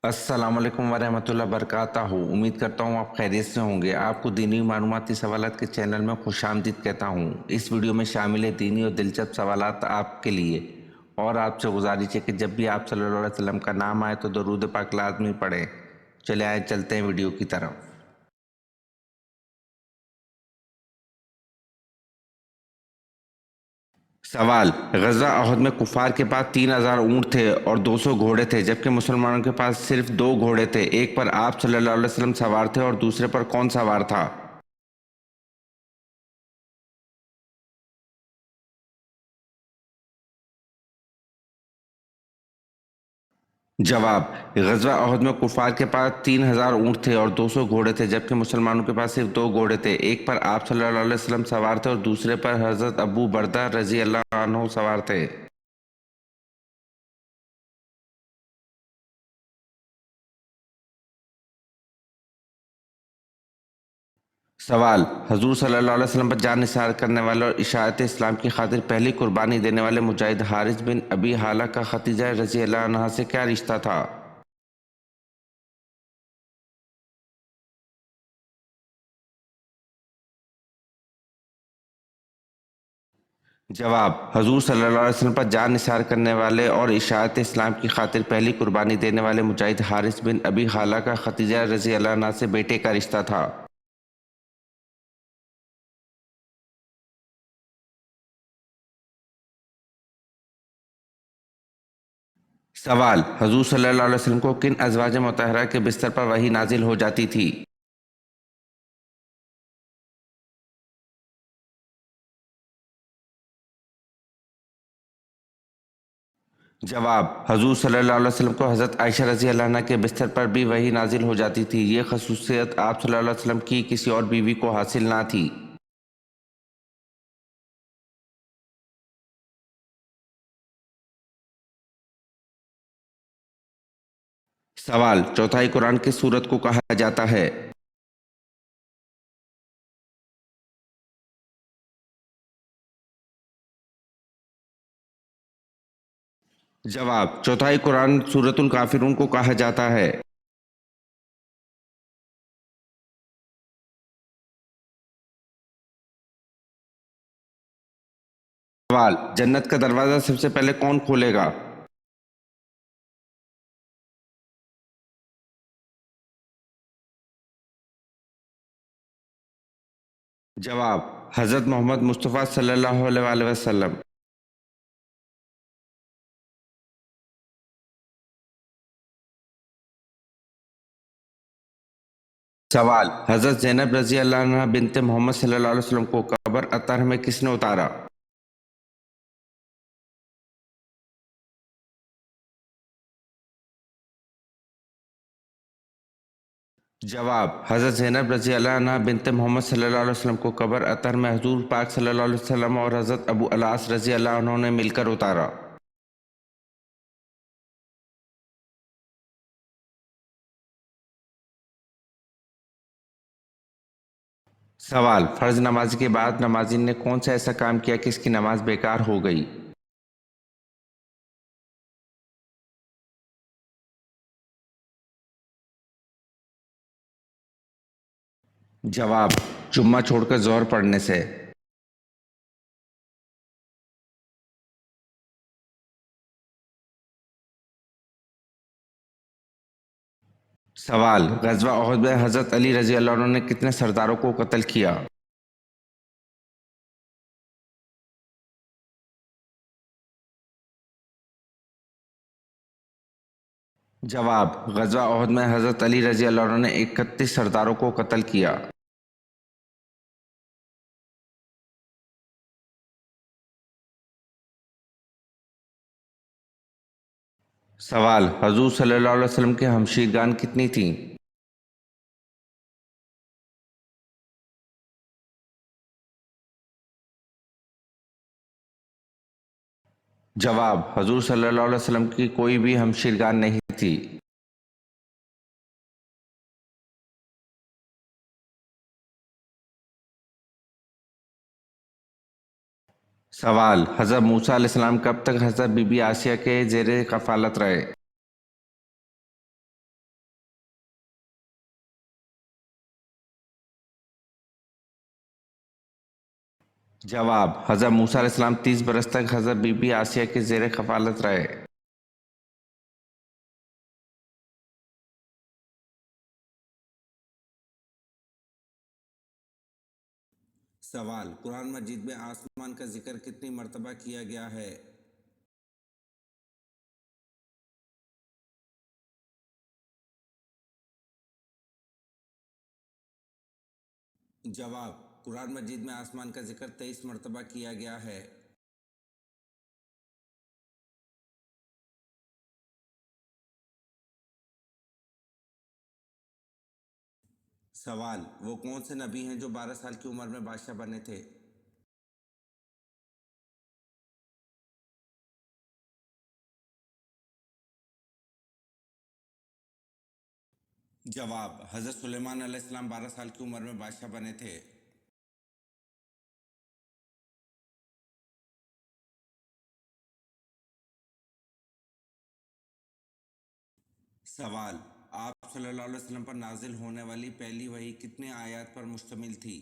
السلام علیکم ورحمۃ اللہ وبرکاتہ. امید کرتا ہوں آپ خیریت سے ہوں گے. آپ کو دینی معلوماتی سوالات کے چینل میں خوش آمدید کہتا ہوں. اس ویڈیو میں شامل ہے دینی اور دلچسپ سوالات آپ کے لیے، اور آپ سے گزارش ہے کہ جب بھی آپ صلی اللہ علیہ وسلم کا نام آئے تو درود پاک لازمی پڑھیں. چلے آئے چلتے ہیں ویڈیو کی طرف. سوال: غزوہ احد میں کفار کے پاس 3000 اونٹ تھے اور 200 گھوڑے تھے، جبکہ مسلمانوں کے پاس صرف 2 گھوڑے تھے. ایک پر آپ صلی اللہ علیہ وسلم سوار تھے اور دوسرے پر کون سوار تھا؟ جواب: غزوہ احد میں کفار کے پاس 3000 اونٹ تھے اور 200 گھوڑے تھے، جبکہ مسلمانوں کے پاس صرف 2 گھوڑے تھے. ایک پر آپ صلی اللہ علیہ وسلم سوار تھے اور دوسرے پر حضرت ابو بردہ رضی اللہ عنہ سوار تھے. سوال: حضور صلی اللہ علیہ وسلم پر جان نثار کرنے والے اور اشاعت اسلام کی خاطر پہلی قربانی دینے والے مجاہد حارث بن ابی حالہ کا ختیجہ رضی اللہ عنہا سے کیا رشتہ تھا؟ جواب: حضور صلی اللہ علیہ وسلم پر جان نثار کرنے والے اور اشاعت اسلام کی خاطر پہلی قربانی دینے والے مجاہد حارث بن ابی حالہ کا ختیجہ رضی اللہ عنہ سے بیٹے کا رشتہ تھا. سوال: حضور صلی اللہ علیہ وسلم کو کن ازواج مطہرہ کے بستر پر وحی نازل ہو جاتی تھی؟ جواب: حضور صلی اللہ علیہ وسلم کو حضرت عائشہ رضی اللہ عنہ کے بستر پر بھی وحی نازل ہو جاتی تھی. یہ خصوصیت آپ صلی اللہ علیہ وسلم کی کسی اور بیوی کو حاصل نہ تھی. سوال: چوتھائی قرآن کس سورت کو کہا جاتا ہے؟ جواب: چوتھائی قرآن سورۃ الکافرون کو کہا جاتا ہے. سوال: جنت کا دروازہ سب سے پہلے کون کھولے گا؟ جواب: حضرت محمد مصطفیٰ صلی اللہ علیہ وآلہ وسلم. سوال: حضرت زینب رضی اللہ عنہ بنت محمد صلی اللہ علیہ وسلم کو قبر اطہر میں کس نے اتارا؟ جواب: حضرت زینب رضی اللہ عنہ بنت محمد صلی اللہ علیہ وسلم کو قبر اطہر میں حضور پاک صلی اللہ علیہ وسلم اور حضرت ابو العاص رضی اللہ عنہ نے مل کر اتارا. سوال: فرض نماز کے بعد نمازی نے کون سا ایسا کام کیا کہ اس کی نماز بیکار ہو گئی؟ جواب: جمعہ چھوڑ کر ظہر پڑھنے سے. سوال: غزوہ احد میں حضرت علی رضی اللہ عنہ نے کتنے سرداروں کو قتل کیا؟ جواب: غزوہ احد میں حضرت علی رضی اللہ عنہ نے 31 سرداروں کو قتل کیا. سوال: حضور صلی اللہ علیہ وسلم کے ہمشیرگان کتنی تھیں؟ جواب: حضور صلی اللہ علیہ وسلم کی کوئی بھی ہمشیرگان نہیں تھی. سوال: حضرت موسیٰ علیہ السلام کب تک حضرت بی بی آسیہ کے زیر کفالت رہے؟ जवाब, हज़रत मूसा अलैहिस्सलाम 30 बरस तक हज़रत बीबी आसिया के ज़ेर कफ़ालत रहे। सवाल, कुरान मजीद में आसमान का जिक्र कितनी मर्तबा किया गया है? जवाब, कुरान मजीद में आसमान का जिक्र 23 मर्तबा किया गया है। सवाल, वो कौन से नबी हैं जो 12 साल की उम्र में बादशाह बने थे? जवाब, हज़रत सुलेमान अलैहिस्सलाम 12 साल की उम्र में बादशाह बने थे। सवाल, आप सल्लल्लाहु अलैहि वसल्लम पर नाजिल होने वाली पहली वही कितने आयत पर मुश्तमिल थी?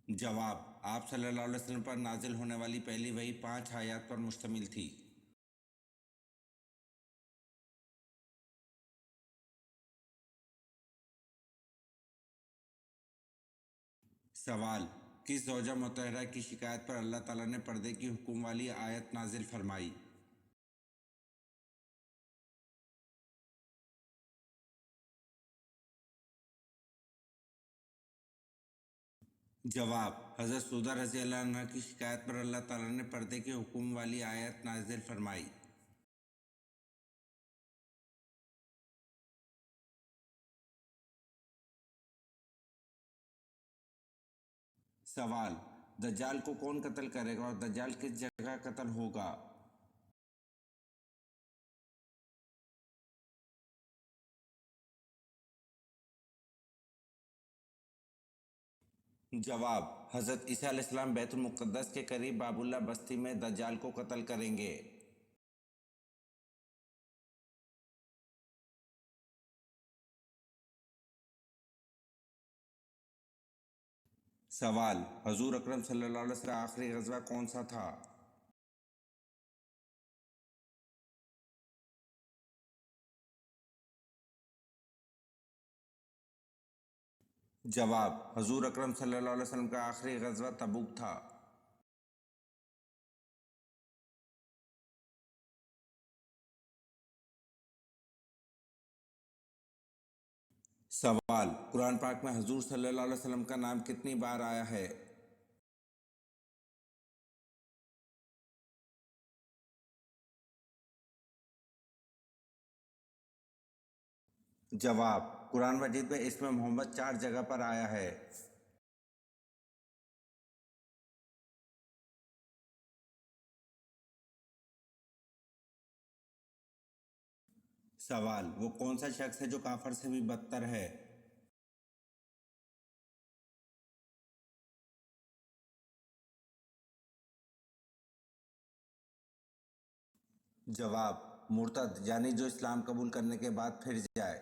जवाब, आप सल्लल्लाहु अलैहि वसल्लम पर नाजिल होने वाली पहली वही 5 आयत पर मुश्तमिल थी। सवाल, किस ज़ौजा मुतहरा की शिकायत पर अल्लाह ताला ने पर्दे की हुक्म वाली आयत नाजिल फरमाई? जवाब, हज़रत सौदा रज़ी अल्लाह अन्हा की शिकायत पर अल्लाह ताला ने पर्दे के हुक्म वाली आयत नाजिल फरमाई। सवाल, दज्जाल को कौन कत्ल करेगा और दज्जाल किस जगह कत्ल होगा? जवाब, हज़रत ईसा अलैहिस्सलाम बैतुल मुक़द्दस के करीब बाबुल्ला बस्ती में दज्जाल को कत्ल करेंगे। सवाल, हजूर अकरम सल्लल्लाहु अलैहि वसल्लम का आखिरी ग़ज़वा कौन सा था? जवाब, हजूर अकरम सल्लल्लाहु अलैहि वसल्लम का आखिरी ग़ज़वा तबूक था। सवाल, कुरान पाक में हजूर सल्लल्लाहु अलैहि वसल्लम का नाम कितनी बार आया है? जवाब, कुरान मजीद में इसमें मोहम्मद 4 जगह पर आया है। सवाल, वो कौन सा शख्स है जो काफर से भी बदतर है? जवाब, मुर्तद यानी जो इस्लाम कबूल करने के बाद फिर जाए।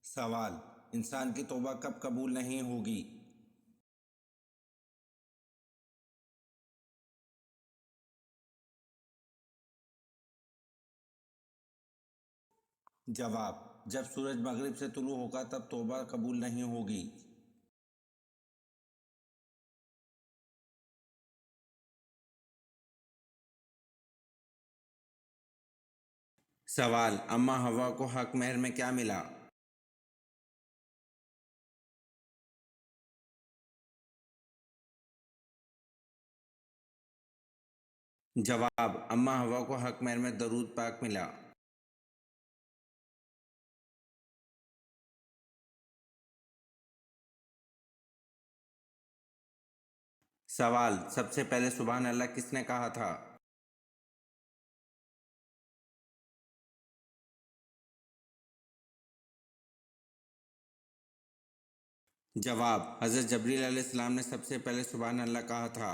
सवाल, इंसान की तौबा कब कबूल नहीं होगी? जवाब, जब सूरज मगरिब से तुलू होगा तब तौबा कबूल नहीं होगी। सवाल, अम्मा हवा को हक महर में क्या मिला? जवाब, अम्मा हवा को हक महर में दरूद पाक मिला। सवाल, सबसे पहले सुभान अल्लाह किसने कहा था? جواب: حضرت جبریل علیہ السلام نے سب سے پہلے سبحان اللہ کہا تھا۔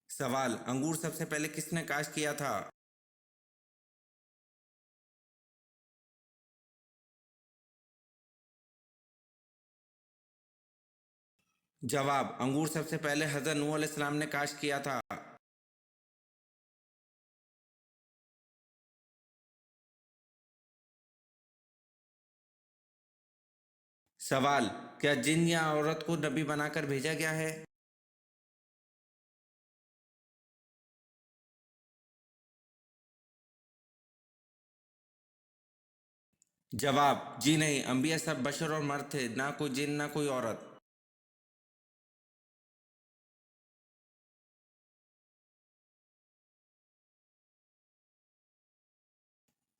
سوال: انگور سب سے پہلے کس نے کاشت کیا تھا؟ جواب: انگور سب سے پہلے حضرت نوح علیہ السلام نے کاشت کیا تھا۔ سوال: کیا جن یا عورت کو نبی بنا کر بھیجا گیا ہے؟ جواب: جی نہیں، انبیاء سب بشر اور مرد تھے، نہ کوئی جن نہ کوئی عورت۔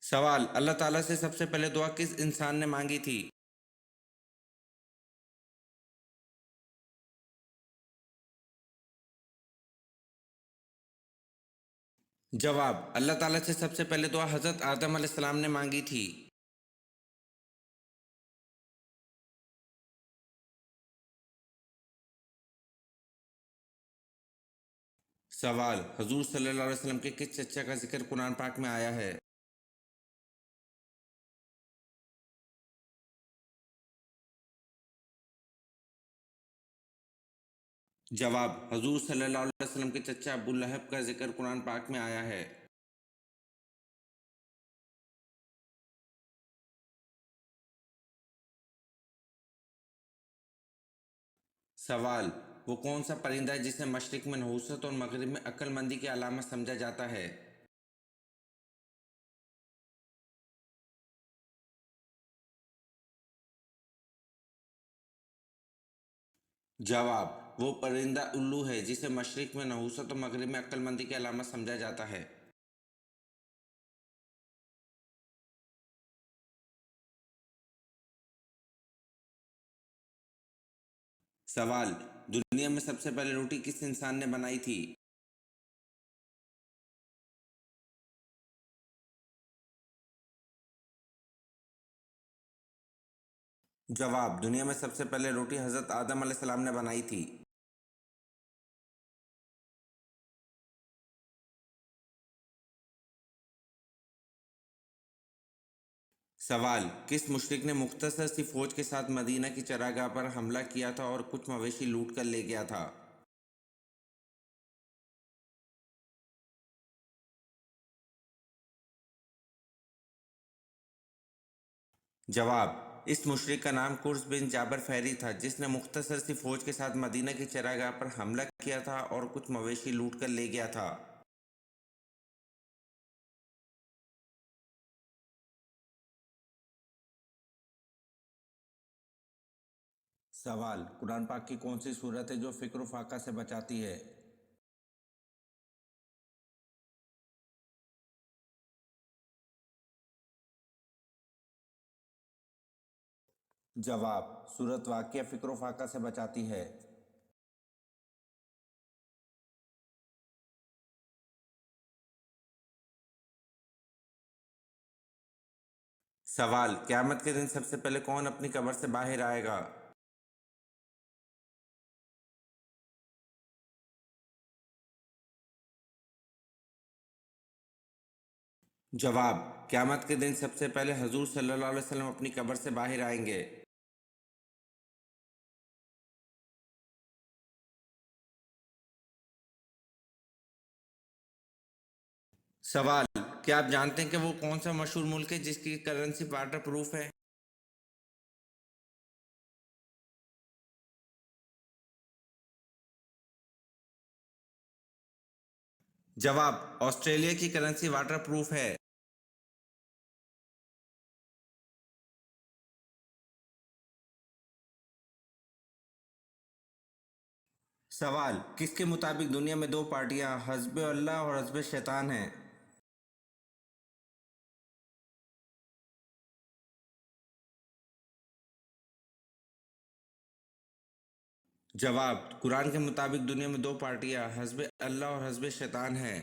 سوال: اللہ تعالیٰ سے سب سے پہلے دعا کس انسان نے مانگی تھی؟ جواب: اللہ تعالیٰ سے سب سے پہلے دعا حضرت آدم علیہ السلام نے مانگی تھی۔ سوال: حضور صلی اللہ علیہ وسلم کے کس چچا کا ذکر قرآن پاک میں آیا ہے؟ جواب: حضور صلی اللہ علیہ وسلم کے چچا ابو لہب کا ذکر قرآن پاک میں آیا ہے۔ سوال: وہ کون سا پرندہ ہے جسے مشرق میں نحوست اور مغرب میں عقل مندی کی علامت سمجھا جاتا ہے؟ جواب: وہ پرندہ الو ہے جسے مشرق میں نحوست اور مغرب میں عقل مندی کی علامت سمجھا جاتا ہے۔ سوال: دنیا میں سب سے پہلے روٹی کس انسان نے بنائی تھی؟ جواب: دنیا میں سب سے پہلے روٹی حضرت آدم علیہ السلام نے بنائی تھی۔ سوال: کس مشرک نے مختصر سی فوج کے ساتھ مدینہ کی چراگاہ پر حملہ کیا تھا اور کچھ مویشی لوٹ کر لے گیا تھا؟ جواب: اس مشرک کا نام قرظ بن جابر فہری تھا جس نے مختصر سی فوج کے ساتھ مدینہ کی چراگاہ پر حملہ کیا تھا اور کچھ مویشی لوٹ کر لے گیا تھا۔ سوال: قرآن پاک کی کون سی صورت ہے جو فکر و فاقہ سے بچاتی ہے؟ جواب: سورت واقعہ فکر و فاقہ سے بچاتی ہے۔ سوال: قیامت کے دن سب سے پہلے کون اپنی قبر سے باہر آئے گا؟ جواب: قیامت کے دن سب سے پہلے حضور صلی اللہ علیہ وسلم اپنی قبر سے باہر آئیں گے۔ سوال: کیا آپ جانتے ہیں کہ وہ کون سا مشہور ملک ہے جس کی کرنسی واٹر پروف ہے؟ جواب: آسٹریلیا کی کرنسی واٹر پروف ہے۔ سوال: کس کے مطابق دنیا میں دو پارٹیاں حزب اللہ اور حزب شیطان ہیں؟ جواب: قرآن کے مطابق دنیا میں دو پارٹیاں حزب اللہ اور حزب شیطان ہیں۔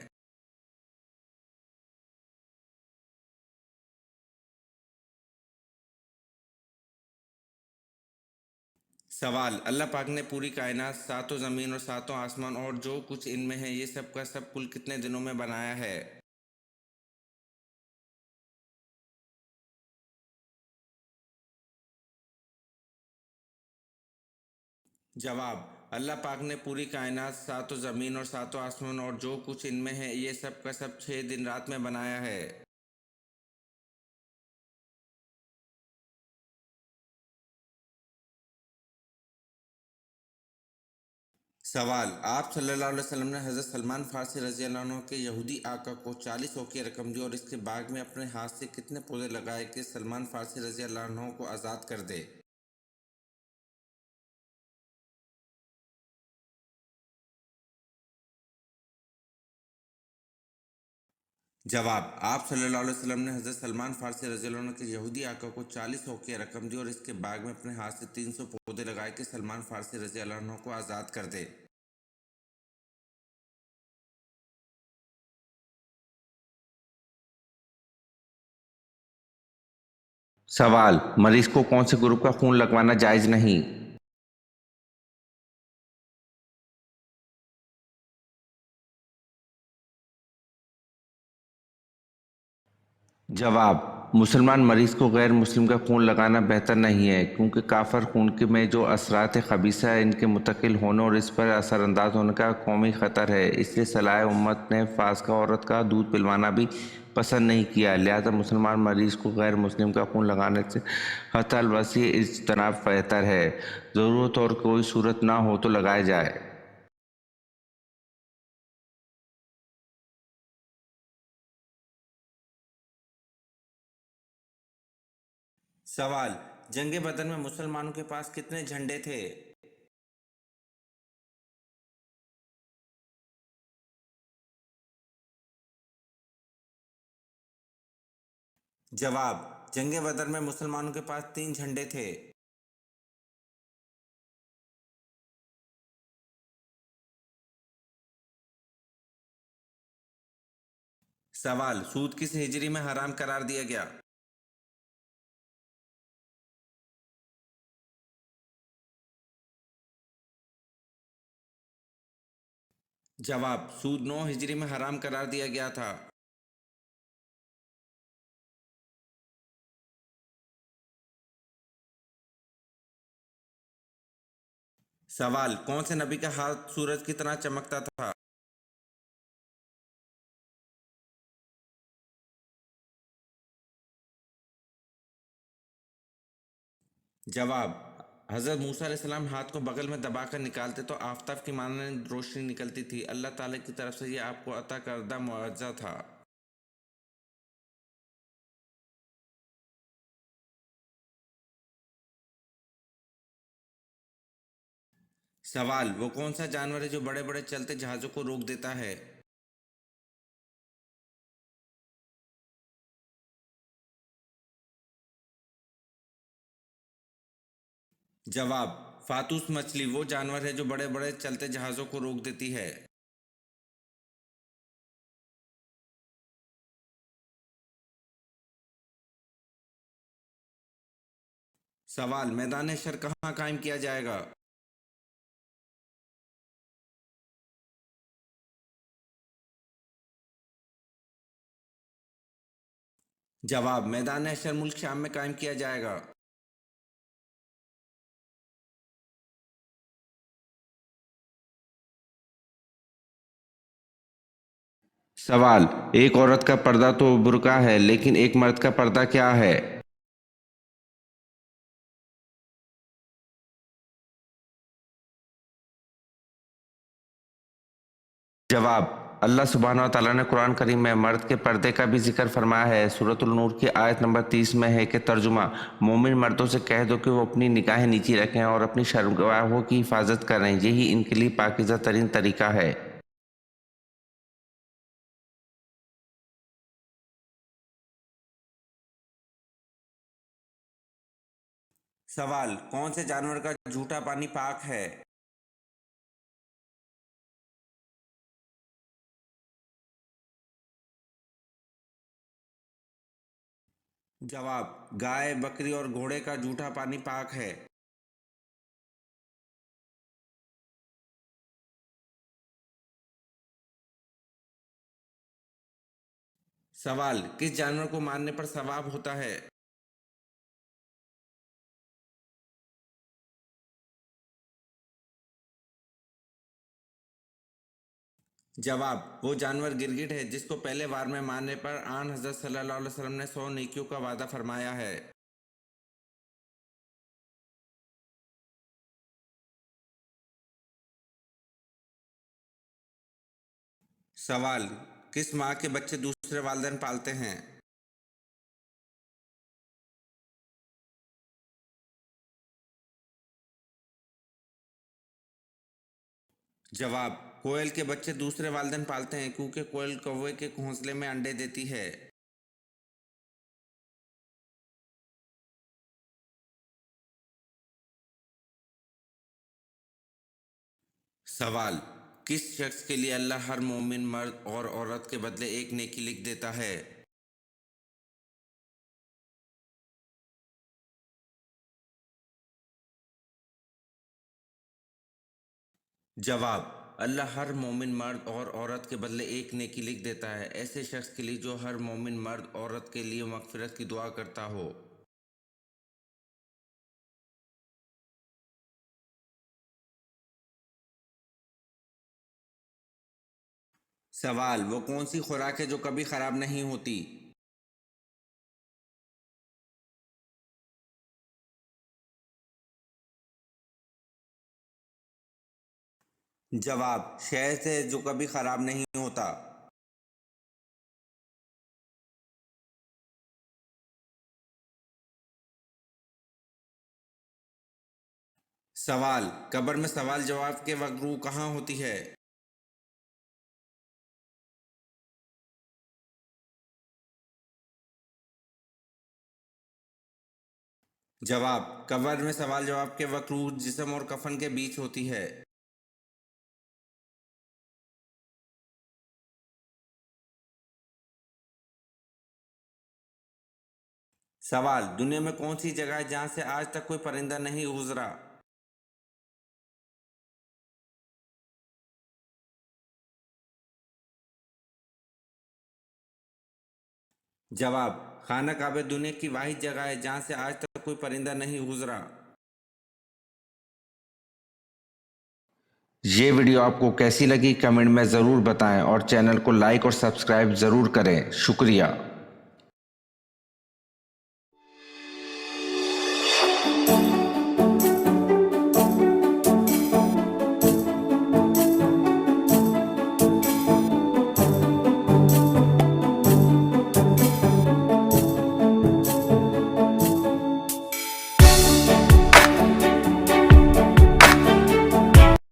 सवाल: अल्लाह पाक ने पूरी कायनात, सातों ज़मीन और सातों आसमान और जो कुछ इनमें है ये सब का सब कुल कितने दिनों में बनाया है? जवाब: अल्लाह पाक ने पूरी कायनात, सातों ज़मीन और सातों आसमान और जो कुछ इनमें है ये सब का सब 6 दिन रात में बनाया है। सवाल: आप सल्लल्लाहु अलैहि वसल्लम ने हज़रत सलमान फारसी रज़ी अल्लाह अन्हु के यहूदी आका को 40 औक़िया रकम दी और इसके बाग में अपने हाथ से कितने पौधे लगाए कि सलमान फारसी रज़ी अल्लाह अन्हु को आज़ाद कर दे? जवाब: आप सल्लल्लाहु अलैहि वसल्लम ने हज़रत सलमान फारसी रज़ी अल्लाह अन्हु के यहूदी आका को 40 औक़िया रकम दी और इसके बाग में अपने हाथ से 300 पौधे लगाए कि सलमान फारसी रज़ी अल्लाह अन्हु को आज़ाद कर दे। सवाल: मरीज को कौन से ग्रुप का खून लगवाना जायज़ नहीं? जवाब: मुसलमान मरीज को गैर मुस्लिम का खून लगाना बेहतर नहीं है क्योंकि काफिर खून के में जो असरात खबीसा है इनके मुंतकिल होने और इस पर असरअंदाज होने का कौमी ख़तर है। इसलिए सलाह उम्मत ने फास्का औरत का दूध पिलवाना भी पसंद नहीं किया। लिहाजा मुसलमान मरीज को गैर मुस्लिम का खून लगाने से हतल वसी इज्तनाब बेहतर है। ज़रूरत और कोई सूरत ना हो तो लगाया जाए। सवाल: जंग बदर में मुसलमानों के पास कितने झंडे थे? जवाब: जंग बदर में मुसलमानों के पास 3 झंडे थे। सवाल: सूद किस हिजरी में हराम करार दिया गया? जवाब: सूद 9 हिजरी में हराम करार दिया गया था। सवाल: कौन से नबी का हाथ सूरज की तरह चमकता था? जवाब: हज़रत मूसा अलैहिस्सलाम हाथ को बगल में दबाकर निकालते तो आफताब की मानंद रोशनी निकलती थी। अल्लाह ताला की तरफ से यह आपको अता करदा मुआवजा था। सवाल: वो कौन सा जानवर है जो बड़े बड़े चलते जहाज़ों को रोक देता है? जवाब: फातूस मछली वो जानवर है जो बड़े बड़े चलते जहाज़ों को रोक देती है। सवाल: मैदान हशर कहाँ कायम किया जाएगा? जवाब: मैदान हशर मुल्क शाम में कायम किया जाएगा। सवाल: एक औरत का पर्दा तो बुर्का है लेकिन एक मर्द का पर्दा क्या है? जवाब: अल्लाह सुब्हानहू व तआला ने कुरान करीम में मर्द के पर्दे का भी जिक्र फरमाया है। सूरतुल नूर की आयत नंबर 30 में है कि तर्जुमा: मोमिन मर्दों से कह दो कि वो अपनी निगाहें नीची रखें और अपनी शर्मगाहों की हिफाजत करें, यही इनके लिए पाकीज़ा तरीन तरीका है। सवाल: कौन से जानवर का झूठा पानी पाक है? जवाब: गाय, बकरी और घोड़े का झूठा पानी पाक है। सवाल, किस जानवर को मारने पर सवाब होता है? जवाब, वो जानवर गिरगिट है जिसको पहले वार में मारने पर आन हजरत सल्लल्लाहु अलैहि वसल्लम ने 100 नेकियों का वादा फरमाया है। सवाल, किस माँ के बच्चे दूसरे वालिदैन पालते हैं? जवाब, कोयल के बच्चे दूसरे वालिदैन पालते हैं क्योंकि कोयल कौवे के घोंसले में अंडे देती है। सवाल, किस शख्स के लिए अल्लाह हर मोमिन मर्द और औरत के बदले एक नेकी लिख देता है? जवाब, अल्लाह हर मोमिन मर्द और औरत के बदले एक नेकी लिख देता है ऐसे शख्स के लिए जो हर मोमिन मर्द औरत के लिए मगफिरत की दुआ करता हो। सवाल, वो कौन सी खुराक है जो कभी खराब नहीं होती? जवाब, शहद है जो कभी खराब नहीं होता। सवाल, कब्र में सवाल जवाब के वक्त रूह कहाँ होती है? जवाब, कब्र में सवाल जवाब के वक्त रूह जिस्म और कफन के बीच होती है। सवाल, दुनिया में कौन सी जगह है जहां से आज तक कोई परिंदा नहीं गुजरा? जवाब, खाना काबा दुनिया की वाहिद जगह है जहां से आज तक कोई परिंदा नहीं गुजरा। ये वीडियो आपको कैसी लगी कमेंट में ज़रूर बताएं और चैनल को लाइक और सब्सक्राइब ज़रूर करें। शुक्रिया।